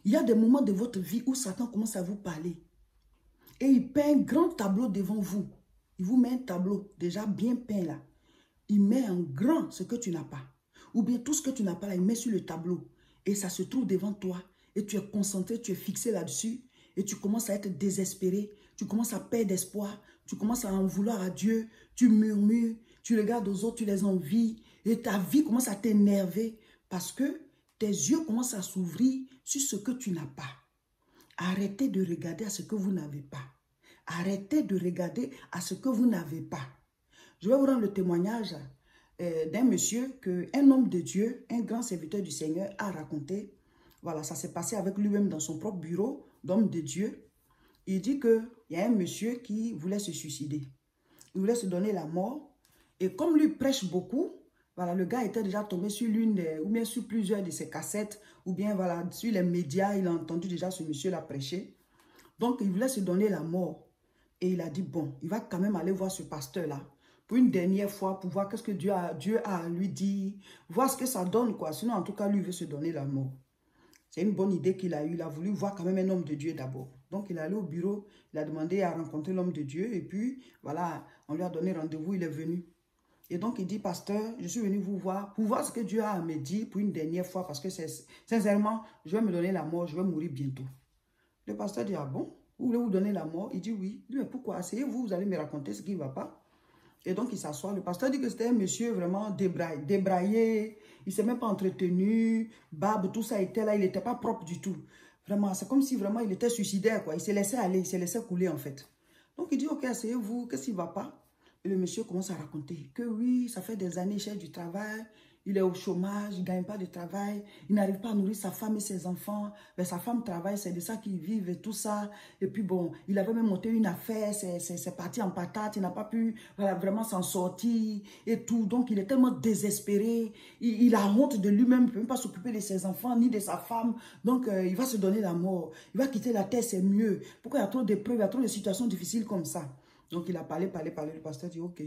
Il y a des moments de votre vie où Satan commence à vous parler. Et il peint un grand tableau devant vous. Il vous met un tableau déjà bien peint là. Il met en grand ce que tu n'as pas. Ou bien tout ce que tu n'as pas là, il met sur le tableau. Et ça se trouve devant toi. Et tu es concentré, tu es fixé là-dessus. Et tu commences à être désespéré. Tu commences à perdre espoir. Tu commences à en vouloir à Dieu. Tu murmures. Tu regardes aux autres, tu les envies. Et ta vie commence à t'énerver. Parce que tes yeux commencent à s'ouvrir sur ce que tu n'as pas. Arrêtez de regarder à ce que vous n'avez pas. Arrêtez de regarder à ce que vous n'avez pas. Je vais vous rendre le témoignage d'un monsieur, un homme de Dieu, un grand serviteur du Seigneur a raconté. Voilà, ça s'est passé avec lui-même dans son propre bureau d'homme de Dieu. Il dit qu'il y a un monsieur qui voulait se suicider. Il voulait se donner la mort. Et comme lui prêche beaucoup, voilà, le gars était déjà tombé sur ou bien sur plusieurs de ses cassettes, ou bien voilà, sur les médias, il a entendu déjà ce monsieur-là prêcher. Donc, il voulait se donner la mort. Et il a dit, bon, il va quand même aller voir ce pasteur-là pour une dernière fois, pour voir qu'est-ce que Dieu a à lui dire, voir ce que ça donne, quoi. Sinon, en tout cas, lui, il veut se donner la mort. C'est une bonne idée qu'il a eue. Il a voulu voir quand même un homme de Dieu d'abord. Donc, il est allé au bureau, il a demandé à rencontrer l'homme de Dieu. Et puis, voilà, on lui a donné rendez-vous, il est venu. Et donc, il dit, pasteur, je suis venu vous voir, pour voir ce que Dieu a à me dire pour une dernière fois, parce que sincèrement, je vais me donner la mort, je vais mourir bientôt. Le pasteur dit, ah bon, vous voulez vous donner la mort? Il dit, oui. Il dit, mais pourquoi? Asseyez-vous, vous allez me raconter ce qui ne va pas. Et donc, il s'assoit. Le pasteur dit que c'était un monsieur vraiment débraillé. Il ne s'est même pas entretenu. Barbe, tout ça était là. Il n'était pas propre du tout. Vraiment, c'est comme si vraiment il était suicidaire, quoi. Il s'est laissé aller, il s'est laissé couler, en fait. Donc, il dit, ok, asseyez-vous, qu'est-ce qui ne va pas? Et le monsieur commence à raconter que oui, ça fait des années, il cherche du travail. Il est au chômage, il ne gagne pas de travail. Il n'arrive pas à nourrir sa femme et ses enfants. Mais sa femme travaille, c'est de ça qu'ils vivent et tout ça. Et puis bon, il avait même monté une affaire, c'est parti en patate. Il n'a pas pu voilà, vraiment s'en sortir et tout. Donc, il est tellement désespéré. Il a honte de lui-même. Il ne peut même pas s'occuper de ses enfants ni de sa femme. Donc, il va se donner la mort. Il va quitter la terre, c'est mieux. Pourquoi il y a trop d'épreuves, il y a trop de situations difficiles comme ça? Donc, il a parlé. Le pasteur dit, ok.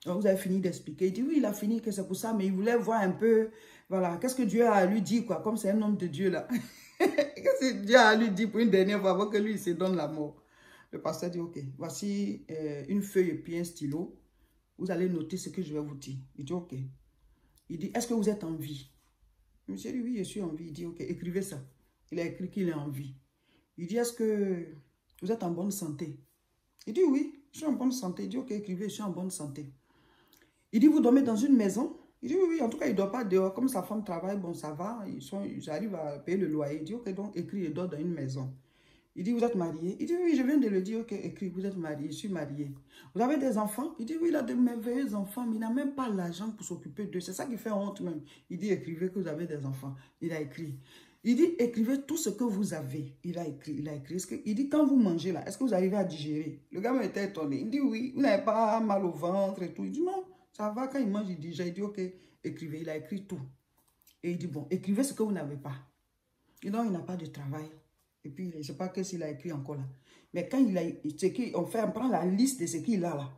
Donc, vous avez fini d'expliquer. Il dit, oui, il a fini, que c'est pour ça, mais il voulait voir un peu, voilà, qu'est-ce que Dieu a à lui dire, quoi, comme c'est un homme de Dieu, là. Qu'est-ce que Dieu a à lui dire pour une dernière fois, avant que lui, il se donne la mort. Le pasteur dit, ok, voici une feuille et puis un stylo. Vous allez noter ce que je vais vous dire. Il dit, ok. Il dit, est-ce que vous êtes en vie? Monsieur dit, oui, je suis en vie. Il dit, ok, écrivez ça. Il a écrit qu'il est en vie. Il dit, est-ce que vous êtes en bonne santé? Il dit, oui, je suis en bonne santé. Il dit, ok, écrivez, je suis en bonne santé. Il dit, vous dormez dans une maison? Il dit, oui, oui, en tout cas, il ne dort pas dehors. Comme sa femme travaille, bon, ça va. Ils arrivent à payer le loyer. Il dit, ok, donc écris, il dort dans une maison. Il dit, vous êtes marié? Il dit, oui, je viens de le dire, ok, écris, vous êtes marié, je suis marié. Vous avez des enfants? Il dit, oui, il a de merveilleux enfants, mais il n'a même pas l'argent pour s'occuper d'eux. C'est ça qui fait honte même. Il dit, écrivez que vous avez des enfants. Il a écrit. Il dit, écrivez tout ce que vous avez. Il a écrit. Il dit, quand vous mangez là, est-ce que vous arrivez à digérer? Le gars m'était étonné. Il dit, oui, vous n'avez pas mal au ventre et tout. Il dit, non. Ça va, quand il mange, il digère. Il dit, ok, écrivez. Il a écrit tout. Et il dit, bon, écrivez ce que vous n'avez pas. Et donc, il n'a pas de travail. Et puis, je ne sais pas qu'est-ce qu'il a écrit encore là. Mais quand on prend la liste de ce qu'il a là.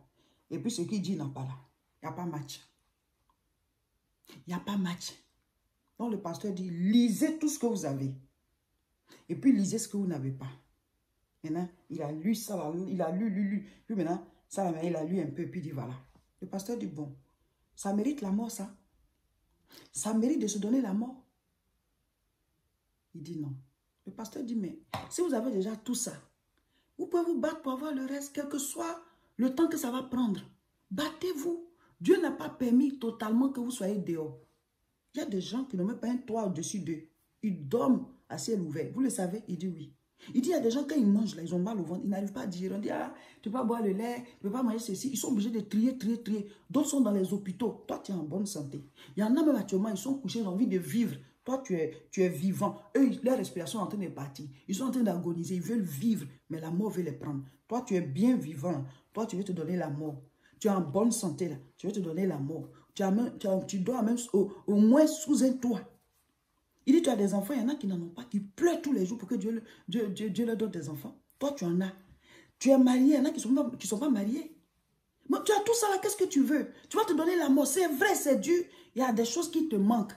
Et puis, ce qu'il dit, il n'a pas là. Il n'y a pas match. Il n'y a pas match. Donc, le pasteur dit, lisez tout ce que vous avez. Et puis, lisez ce que vous n'avez pas. Maintenant, il a lu ça là. Il a lu. Puis maintenant, ça là, il a lu un peu. Puis il dit, voilà. Le pasteur dit, bon, ça mérite la mort, ça. Ça mérite de se donner la mort. Il dit non. Le pasteur dit, mais si vous avez déjà tout ça, vous pouvez vous battre pour avoir le reste, quel que soit le temps que ça va prendre. Battez-vous. Dieu n'a pas permis totalement que vous soyez dehors. Il y a des gens qui n'ont même pas un toit au-dessus d'eux. Ils dorment à ciel ouvert. Vous le savez? Il dit oui. Il dit, il y a des gens, quand ils mangent, là, ils ont mal au ventre, ils n'arrivent pas à digérer. On dit, ah, tu ne peux pas boire le lait, tu ne peux pas manger ceci. Ils sont obligés de trier. D'autres sont dans les hôpitaux. Toi, tu es en bonne santé. Il y en a même actuellement, ils sont couchés, ils ont envie de vivre. Toi, tu es vivant. Eux, leur respiration est en train de partir. Ils sont en train d'agoniser, ils veulent vivre, mais la mort veut les prendre. Toi, tu es bien vivant. Toi, tu veux te donner la mort. Tu es en bonne santé, là. Tu veux te donner la mort. Tu dois même au moins sous un toit. Il dit, tu as des enfants, il y en a qui n'en ont pas, qui pleurent tous les jours pour que Dieu leur donne des enfants. Toi, tu en as. Tu es marié, il y en a qui ne sont pas mariés. Mais tu as tout ça là, qu'est-ce que tu veux? Tu vas te donner la mort, c'est vrai, c'est dur. Il y a des choses qui te manquent.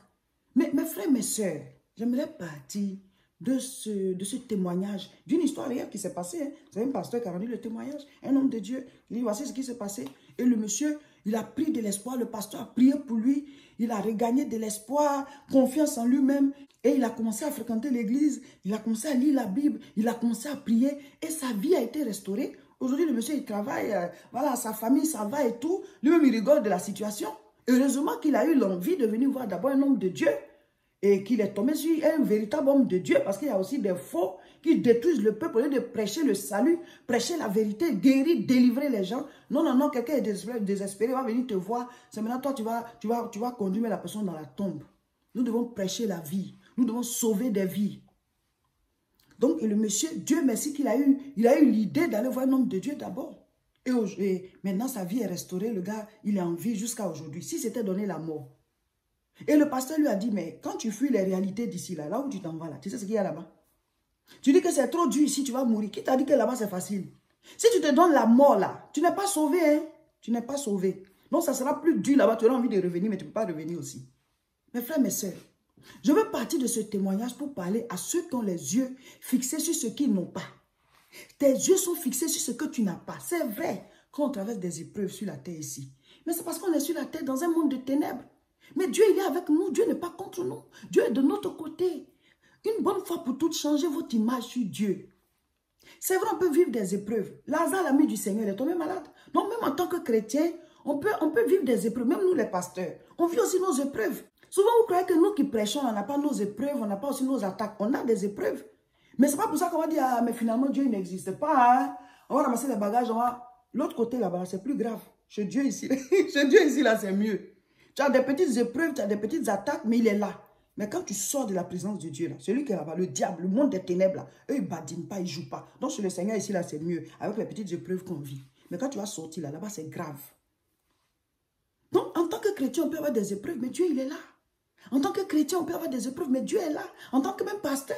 Mais mes frères, mes soeurs, j'aimerais partir de ce témoignage, d'une histoire réelle qui s'est passée. Hein. C'est un pasteur qui a rendu le témoignage, un homme de Dieu. Il dit, voici ce qui s'est passé. Et le monsieur, il a pris de l'espoir, le pasteur a prié pour lui, il a regagné de l'espoir, confiance en lui-même. Et il a commencé à fréquenter l'église, il a commencé à lire la Bible, il a commencé à prier et sa vie a été restaurée. Aujourd'hui, le monsieur, il travaille, voilà, sa famille, ça va et tout. Lui-même, il rigole de la situation. Heureusement qu'il a eu l'envie de venir voir d'abord un homme de Dieu et qu'il est tombé sur un véritable homme de Dieu parce qu'il y a aussi des faux qui détruisent le peuple au lieu de prêcher le salut, prêcher la vérité, guérir, délivrer les gens. Non, non, non, quelqu'un est désespéré, va venir te voir. C'est maintenant toi, tu vas conduire la personne dans la tombe. Nous devons prêcher la vie. Nous devons sauver des vies. Donc, et le monsieur, Dieu merci qu'il a eu l'idée d'aller voir un homme de Dieu d'abord. Et maintenant, sa vie est restaurée. Le gars, il est en vie jusqu'à aujourd'hui. Si c'était donné la mort. Et le pasteur lui a dit, mais quand tu fuis les réalités d'ici, là où tu t'en vas, là, tu sais ce qu'il y a là-bas? Tu dis que c'est trop dur ici, tu vas mourir. Qui t'a dit que là-bas, c'est facile? Si tu te donnes la mort, là, tu n'es pas sauvé, hein? Tu n'es pas sauvé. Donc, ça sera plus dur là-bas. Tu auras envie de revenir, mais tu ne peux pas revenir aussi. Mes frères, mes sœurs, je veux partir de ce témoignage pour parler à ceux qui ont les yeux fixés sur ce qu'ils n'ont pas. Tes yeux sont fixés sur ce que tu n'as pas. C'est vrai quand on traverse des épreuves sur la terre ici. Mais c'est parce qu'on est sur la terre dans un monde de ténèbres. Mais Dieu, il est avec nous. Dieu n'est pas contre nous. Dieu est de notre côté. Une bonne fois pour toutes, changez votre image sur Dieu. C'est vrai, on peut vivre des épreuves. Lazare, l'ami du Seigneur, il est tombé malade. Donc même en tant que chrétien, on peut vivre des épreuves. Même nous les pasteurs, on vit aussi nos épreuves. Souvent, vous croyez que nous qui prêchons, on n'a pas nos épreuves, on n'a pas aussi nos attaques. On a des épreuves. Mais ce n'est pas pour ça qu'on va dire, ah, mais finalement, Dieu n'existe pas. Hein? On va ramasser les bagages, on va... L'autre côté, là-bas, c'est plus grave. Chez Dieu, ici, chez Dieu, ici, là, c'est mieux. Tu as des petites épreuves, tu as des petites attaques, mais il est là. Mais quand tu sors de la présence de Dieu, là, celui qui est là-bas, le diable, le monde des ténèbres, là, eux, ils ne badinent pas, ils ne jouent pas. Donc, chez le Seigneur, ici, là, c'est mieux, avec les petites épreuves qu'on vit. Mais quand tu vas sortir, là-bas, c'est grave. Donc, en tant que chrétien, on peut avoir des épreuves, mais Dieu, il est là. En tant que chrétien, on peut avoir des épreuves, mais Dieu est là. En tant que même pasteur.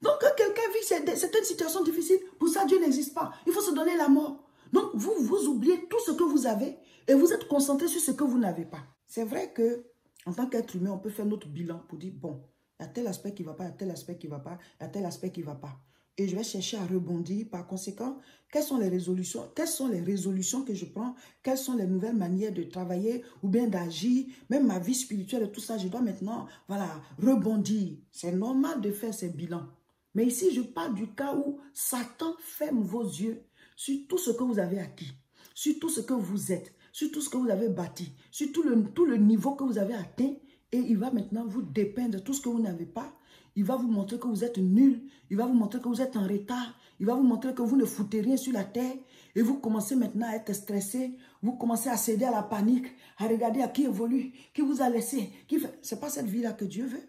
Donc, quand quelqu'un vit certaines situations difficiles, pour ça, Dieu n'existe pas. Il faut se donner la mort. Donc, vous oubliez tout ce que vous avez et vous êtes concentré sur ce que vous n'avez pas. C'est vrai que, en tant qu'être humain, on peut faire notre bilan pour dire, bon, il y a tel aspect qui ne va pas, il y a tel aspect qui ne va pas, il y a tel aspect qui ne va pas. Et je vais chercher à rebondir. Par conséquent, quelles sont les résolutions que je prends? Quelles sont les nouvelles manières de travailler ou bien d'agir? Même ma vie spirituelle et tout ça, je dois maintenant, voilà, rebondir. C'est normal de faire ces bilans. Mais ici, je parle du cas où Satan ferme vos yeux sur tout ce que vous avez acquis, sur tout ce que vous êtes, sur tout ce que vous avez bâti, sur tout le niveau que vous avez atteint. Et il va maintenant vous dépeindre tout ce que vous n'avez pas. Il va vous montrer que vous êtes nul. Il va vous montrer que vous êtes en retard. Il va vous montrer que vous ne foutez rien sur la terre. Et vous commencez maintenant à être stressé. Vous commencez à céder à la panique, à regarder à qui évolue, qui vous a laissé. Ce n'est pas cette vie-là que Dieu veut.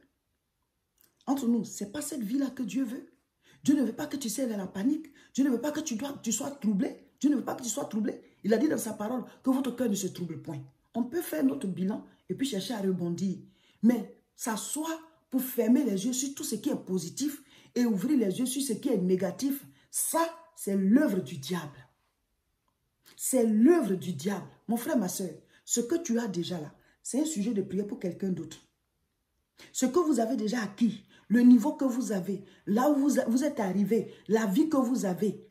Entre nous, ce n'est pas cette vie-là que Dieu veut. Dieu ne veut pas que tu cèdes à la panique. Dieu ne veut pas que tu sois troublé. Dieu ne veut pas que tu sois troublé. Il a dit dans sa parole que votre cœur ne se trouble point. On peut faire notre bilan et puis chercher à rebondir. Mais s'asseoir pour fermer les yeux sur tout ce qui est positif et ouvrir les yeux sur ce qui est négatif, ça, c'est l'œuvre du diable. C'est l'œuvre du diable. Mon frère, ma soeur, ce que tu as déjà là, c'est un sujet de prière pour quelqu'un d'autre. Ce que vous avez déjà acquis, le niveau que vous avez, là où vous êtes arrivé, la vie que vous avez,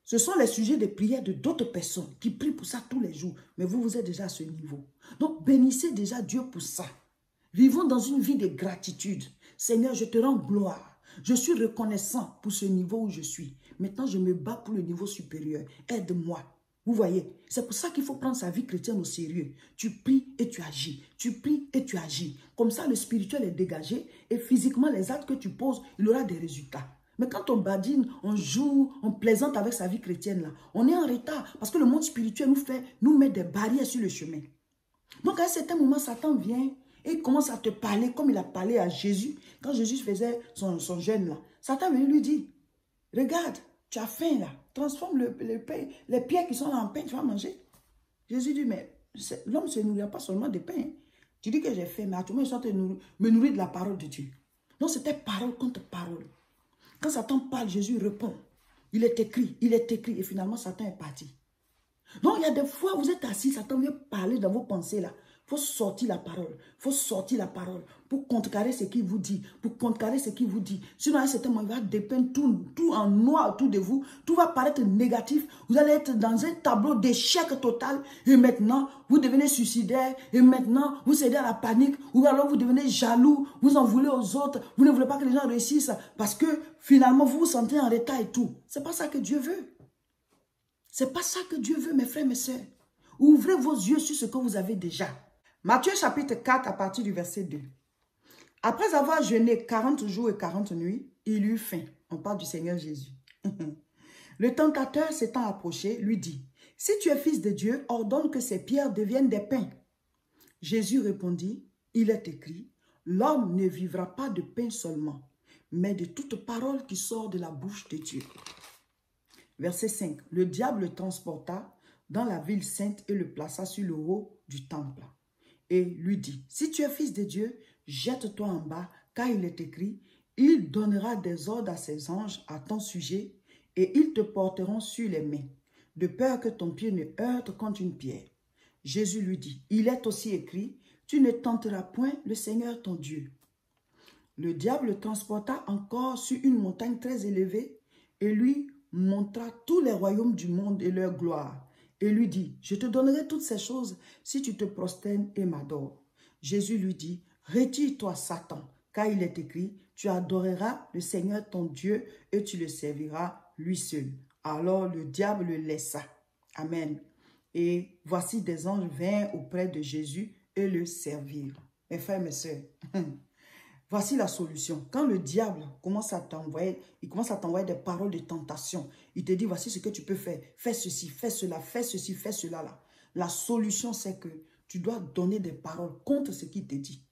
ce sont les sujets de prière de d'autres personnes qui prient pour ça tous les jours. Mais vous êtes déjà à ce niveau. Donc, bénissez déjà Dieu pour ça. Vivons dans une vie de gratitude. Seigneur, je te rends gloire. Je suis reconnaissant pour ce niveau où je suis. Maintenant, je me bats pour le niveau supérieur. Aide-moi. Vous voyez, c'est pour ça qu'il faut prendre sa vie chrétienne au sérieux. Tu pries et tu agis. Tu pries et tu agis. Comme ça, le spirituel est dégagé et physiquement, les actes que tu poses, il aura des résultats. Mais quand on badine, on joue, on plaisante avec sa vie chrétienne, là, on est en retard parce que le monde spirituel nous met des barrières sur le chemin. Donc, à un certain moment, Satan vient et il commence à te parler comme il a parlé à Jésus. Quand Jésus faisait son jeûne, là, Satan vient lui dire, regarde, tu as faim là, transforme les pierres qui sont là en pain, tu vas manger. Jésus dit, mais l'homme ne se nourrit pas seulement de pain. Hein. Tu dis que j'ai faim, mais à tout moment, je suis me nourrir de la parole de Dieu. Donc, c'était parole contre parole. Quand Satan parle, Jésus répond. Il est écrit, et finalement, Satan est parti. Donc, il y a des fois, vous êtes assis, Satan vient parler dans vos pensées là. faut sortir la parole. Il faut sortir la parole pour contrecarrer ce qu'il vous dit. Pour contrecarrer ce qu'il vous dit. Sinon, à un certain moment, il va dépeindre tout en noir autour de vous. Tout va paraître négatif. Vous allez être dans un tableau d'échec total. Et maintenant, vous devenez suicidaire. Et maintenant, vous cédez à la panique. Ou alors, vous devenez jaloux. Vous en voulez aux autres. Vous ne voulez pas que les gens réussissent. Parce que finalement, vous vous sentez en retard et tout. C'est pas ça que Dieu veut. C'est pas ça que Dieu veut, mes frères, mes sœurs. Ouvrez vos yeux sur ce que vous avez déjà. Matthieu chapitre 4 à partir du verset 2. Après avoir jeûné 40 jours et 40 nuits, il eut faim. On parle du Seigneur Jésus. Le tentateur s'étant approché, lui dit, « Si tu es fils de Dieu, ordonne que ces pierres deviennent des pains. » Jésus répondit, « Il est écrit, l'homme ne vivra pas de pain seulement, mais de toute parole qui sort de la bouche de Dieu. » Verset 5. Le diable le transporta dans la ville sainte et le plaça sur le haut du temple. Et lui dit, « Si tu es fils de Dieu, jette-toi en bas, car il est écrit, il donnera des ordres à ses anges à ton sujet, et ils te porteront sur les mains, de peur que ton pied ne heurte contre une pierre. » Jésus lui dit, « Il est aussi écrit, tu ne tenteras point le Seigneur ton Dieu. » Le diable le transporta encore sur une montagne très élevée, et lui montra tous les royaumes du monde et leur gloire, et lui dit, « Je te donnerai toutes ces choses si tu te prosternes et m'adores. » Jésus lui dit, « Retire-toi, Satan, car il est écrit, tu adoreras le Seigneur ton Dieu et tu le serviras lui seul. » Alors le diable le laissa. Amen. Et voici des anges vinrent auprès de Jésus et le servirent. Mes frères, mes sœurs, voici la solution. Quand le diable commence à t'envoyer, il commence à t'envoyer des paroles de tentation. Il te dit, voici ce que tu peux faire. Fais ceci, fais cela, fais ceci, fais cela. Là. La solution, c'est que tu dois donner des paroles contre ce qu'il te dit.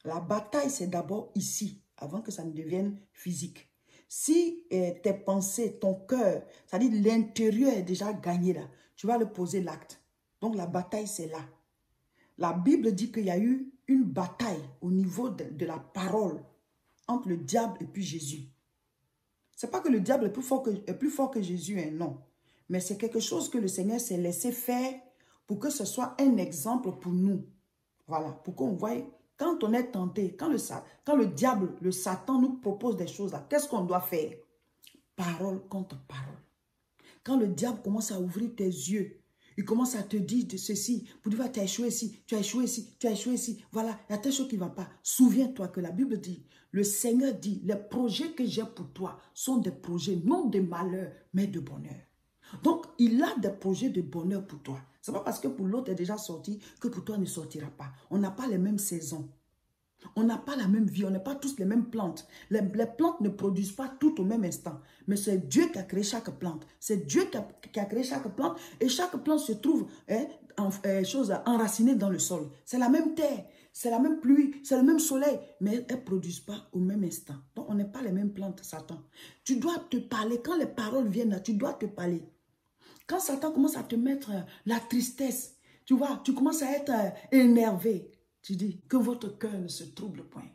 La bataille, c'est d'abord ici, avant que ça ne devienne physique. Si tes pensées, ton cœur, c'est-à-dire l'intérieur est déjà gagné là, tu vas le poser l'acte. Donc la bataille, c'est là. La Bible dit qu'il y a eu une bataille au niveau de la parole entre le diable et puis Jésus. Ce n'est pas que le diable est plus fort que Jésus, hein, non. Mais c'est quelque chose que le Seigneur s'est laissé faire pour que ce soit un exemple pour nous. Voilà, pour qu'on voie, quand on est tenté, quand le diable, le Satan nous propose des choses là, qu'est-ce qu'on doit faire? Parole contre parole. Quand le diable commence à ouvrir tes yeux, il commence à te dire de ceci, pour dire, tu as échoué ici, tu as échoué ici, tu as échoué ici. Voilà, il y a telle chose qui ne va pas. Souviens-toi que la Bible dit, le Seigneur dit, les projets que j'ai pour toi sont des projets non de malheur, mais de bonheur. Donc, il a des projets de bonheur pour toi. Ce n'est pas parce que pour l'autre est déjà sorti que pour toi ne sortira pas. On n'a pas les mêmes saisons. On n'a pas la même vie, on n'est pas tous les mêmes plantes. Les plantes ne produisent pas toutes au même instant. Mais c'est Dieu qui a créé chaque plante. C'est Dieu qui a créé chaque plante. Et chaque plante se trouve enracinée dans le sol. C'est la même terre, c'est la même pluie, c'est le même soleil. Mais elles ne produisent pas au même instant. Donc on n'est pas les mêmes plantes, Satan. Tu dois te parler. Quand les paroles viennent là, tu dois te parler. Quand Satan commence à te mettre la tristesse, tu vois, tu commences à être énervé. Tu dis que votre cœur ne se trouble point.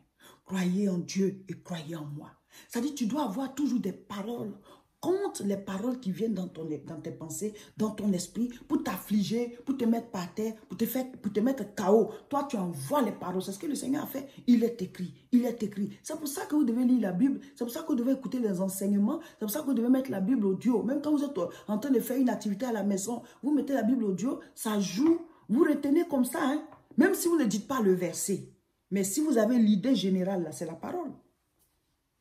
Croyez en Dieu et croyez en moi. C'est-à-dire tu dois avoir toujours des paroles contre les paroles qui viennent dans tes pensées, dans ton esprit, pour t'affliger, pour te mettre par terre, pour te mettre KO. Toi, tu envoies les paroles. C'est ce que le Seigneur a fait. Il est écrit. Il est écrit. C'est pour ça que vous devez lire la Bible. C'est pour ça que vous devez écouter les enseignements. C'est pour ça que vous devez mettre la Bible audio. Même quand vous êtes en train de faire une activité à la maison, vous mettez la Bible audio, ça joue. Vous retenez comme ça, hein? Même si vous ne dites pas le verset. Mais si vous avez l'idée générale, là, c'est la parole.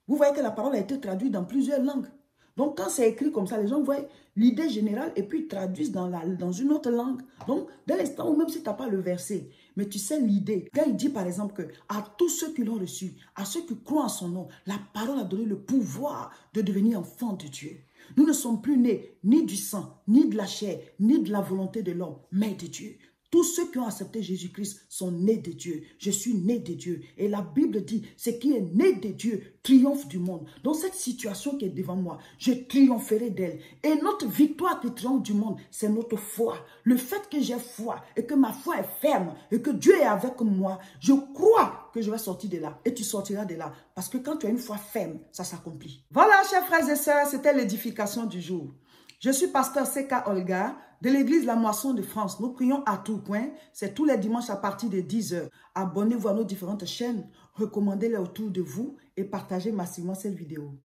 Vous voyez que la parole a été traduite dans plusieurs langues. Donc, quand c'est écrit comme ça, les gens voient l'idée générale et puis ils traduisent dans une autre langue. Donc, dès l'instant où même si tu n'as pas le verset, mais tu sais l'idée. Quand il dit par exemple que à tous ceux qui l'ont reçu, à ceux qui croient en son nom, la parole a donné le pouvoir de devenir enfants de Dieu. Nous ne sommes plus nés ni du sang, ni de la chair, ni de la volonté de l'homme, mais de Dieu. Tous ceux qui ont accepté Jésus-Christ sont nés de Dieu. Je suis né de Dieu. Et la Bible dit, ce qui est né de Dieu triomphe du monde. Dans cette situation qui est devant moi, je triompherai d'elle. Et notre victoire qui triomphe du monde, c'est notre foi. Le fait que j'ai foi et que ma foi est ferme et que Dieu est avec moi, je crois que je vais sortir de là. Et tu sortiras de là. Parce que quand tu as une foi ferme, ça s'accomplit. Voilà, chers frères et sœurs, c'était l'édification du jour. Je suis pasteur Seka Olga de l'église La Moisson de France. Nous prions à tout point. C'est tous les dimanches à partir de 10 h. Abonnez-vous à nos différentes chaînes. Recommandez-les autour de vous et partagez massivement cette vidéo.